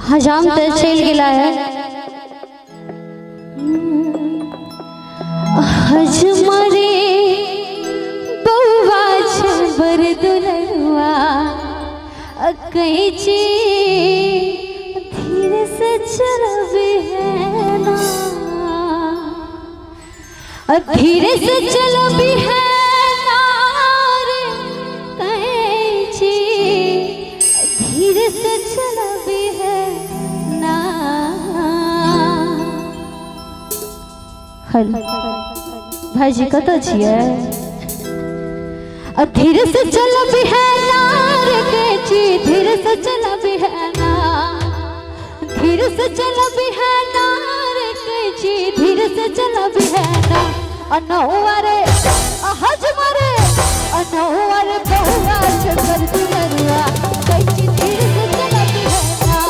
हजाम तो चल गया है हजमरे बउआ छबर दुलरुआ कैची धीरे से चलबे है ना धीरे से चलबे है ना रे कैची धीरे से चलबे है ना हेलो भाईजी कत छिए धीरे से चलबे है ना रे कैची धीरे से चलबे है ना धीरे से चलबे है ना रे कैची धीरे से चलबे है ना अनौरे हजमरे अनौरे बहुआ छबर दुलरुआ कैची धीरे से चलबे है ना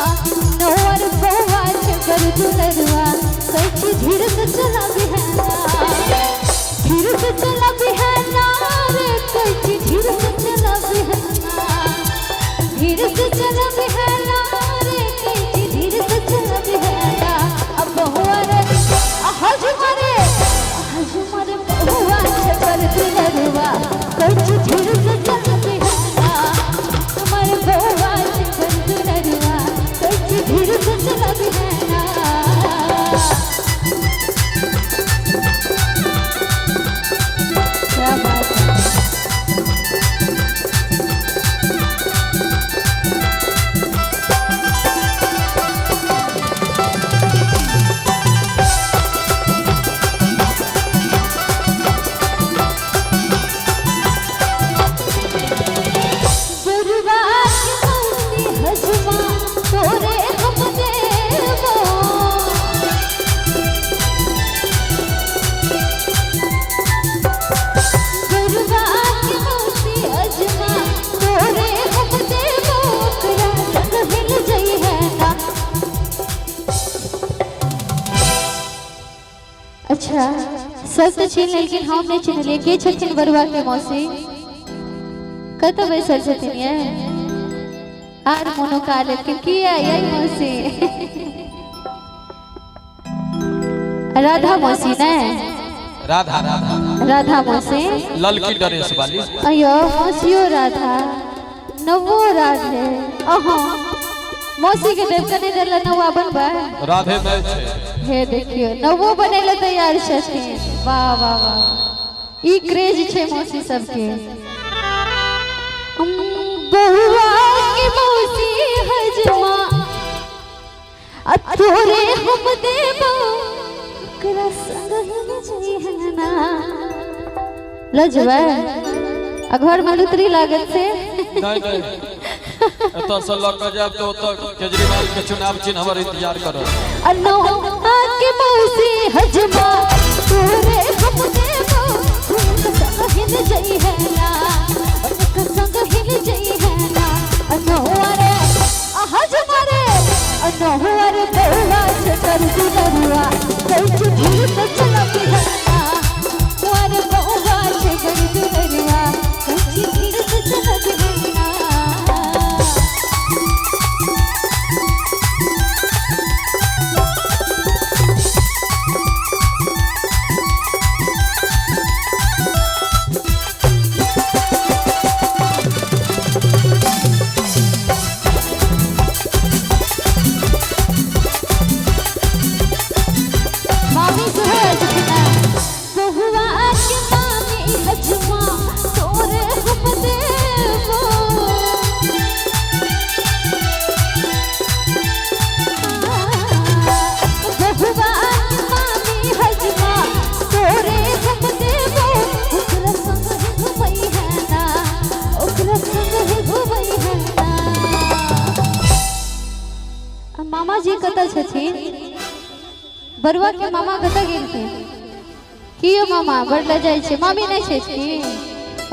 अनौरे बहुआ छबर दुलरुआ कैची धीरे से चलबे है ना धीरे से चलबे है ना रे कैची धीरे से चलबे है ना धीरे से चलबे है ना रे कैची धीरे से चलबे है ना अब बहुआ रे हजमरे हजमरे बहुआ छबर दुलरुआ कैची धीरे से चलबे है ना हमारे बहुआ छबर दुलरुआ कैची धीरे से चलबे है ना क्या बात है अच्छा सब तो छीन लेकिन हम नहीं छीन के छथिन बरुआ के मौसी कत बैसल छथिन ये आर मोनो का लेकिन किया यही मौसी राधा मौसी ने राधा राधा राधा मौसी ललकी ड्रेस वाली अयो मौसियो राधा नवो राधे अहो मौसी के देव कने दला नवा बनबा राधे में छे हे देखियो नवो बनेले तैयार छथिन वाह वाह वाह ई क्रेज छे मौसी सबके बहुआ के मौसी हजमा तोरे हम देबो ओकरा संग ही जई है ना लजवा आ घर में लुतरी लागत से नहीं नहीं तो से लग जाब तो केजरीवाल के चुनाव चिन्ह हमर इंतजार करो अनो के मौसी हजमा तोरे हम देबो ओकरा संग ही जई है ना ओकरा संग ही जई है ना अनो रे हजमा रे अनो रे बहुआ छबर दुलरुआ कैची धीरे से चलबे है ना वारे बहुआ छबर दुलरुआ कैची धीरे से चलबे है ना मामी सुहाग बिना बहुआ के मामी हजमा तोरे हम देबो बहुआ के मामी हजमा तोरे हम देबो ओकरा संग ही घुमई है ना ओकरा संग ही घुमई है ना मामा जी कतऽ छथिन बरुआ के मामा कत गेलखिन कियो मामा बड़ ल जाय छे मामी नहीं छे की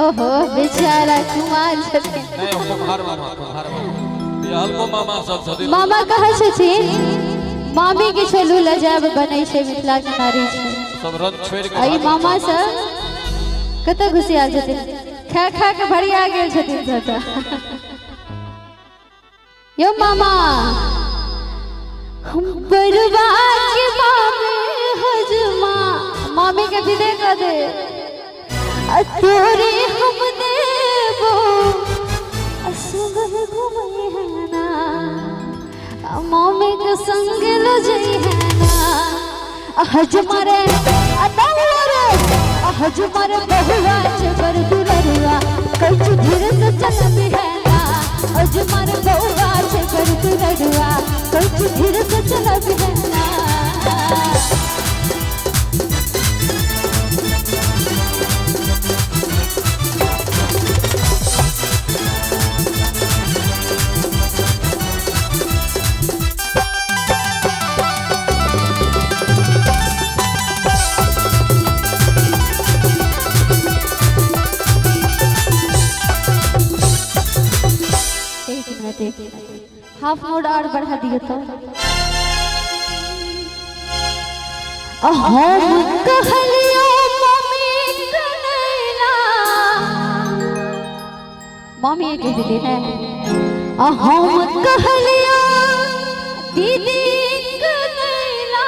ओहो बेचारा कुमार छथिन नहीं कुम्हार मामा बिहार को मामा सब छथिन मामा कहे छथिन मामी के छलू ल जाब बनै छे मिथिला के नारी छे सब रंग छोड़ के आई मामा से कत घुसिया छथिन खा खा के भरिया गेल छथिन त यो मामा बरवा के मामे हजमा मामी के विदे कर दे तोरे हम देबो संग घूमे है ना मामी के संग लो जई है ना हजमारे अदौरे हजमारे बहुआ चबर दुलरुआ कछ धीरे से चलबी है ना हजमारे बहुआ चबर दुलरुआ कछ धीरे से चलबी है ना हाफ मोड और बढ़ा दिए तो हम कहलियो मम्मी कनैला मम्मी एक दीदी है हम कहलियो दीदी कनैला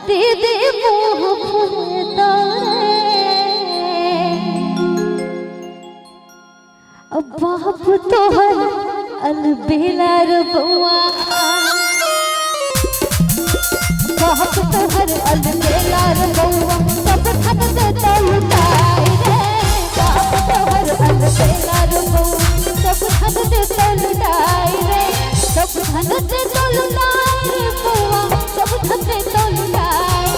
दीदी मुंह फुले बाप तोहर अलबेला रबुआ बाप तोहर अलबेला रबुआ सब खत दे तो लुटाई रे बाप तोहर अलबेला रबुआ सब खत दे तो लुटाई रे सब खत दे तो लुटाई रे बुआ सब खत दे तो लुटाई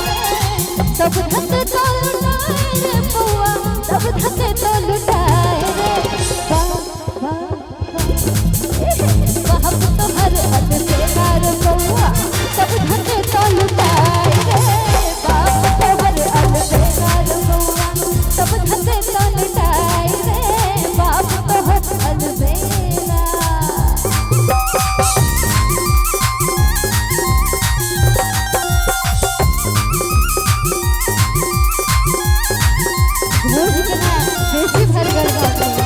सब खत दे तो लुटाई रे बुआ सब खत दे तो लुटाई रे बाप तोहर अलबेला रबुआ सब धन तो लुटाई रे बाप तोहर अलबेला रबुआ सब धन तो लुटाई रे बाप तोहर अलबेला भोज के ना बेसी भर गरबा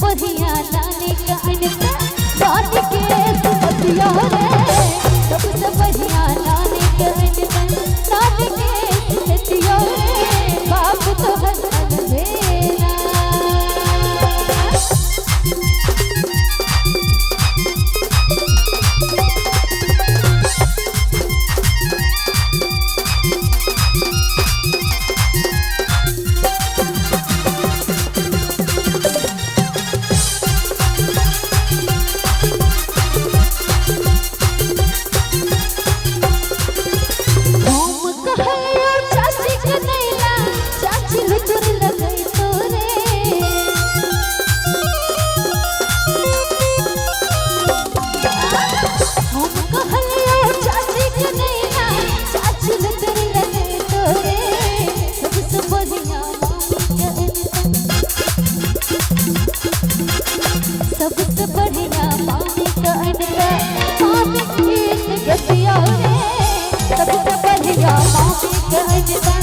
बढ़िया लाने का अनका बात के सतिया रे सबसे बढ़िया लाने का अनका बात के सतिया रे बाप तो हर अलबेला सबसे बढ़िया मामी का अनका मामी की गतिया रे सबसे बढ़िया मामी का अनका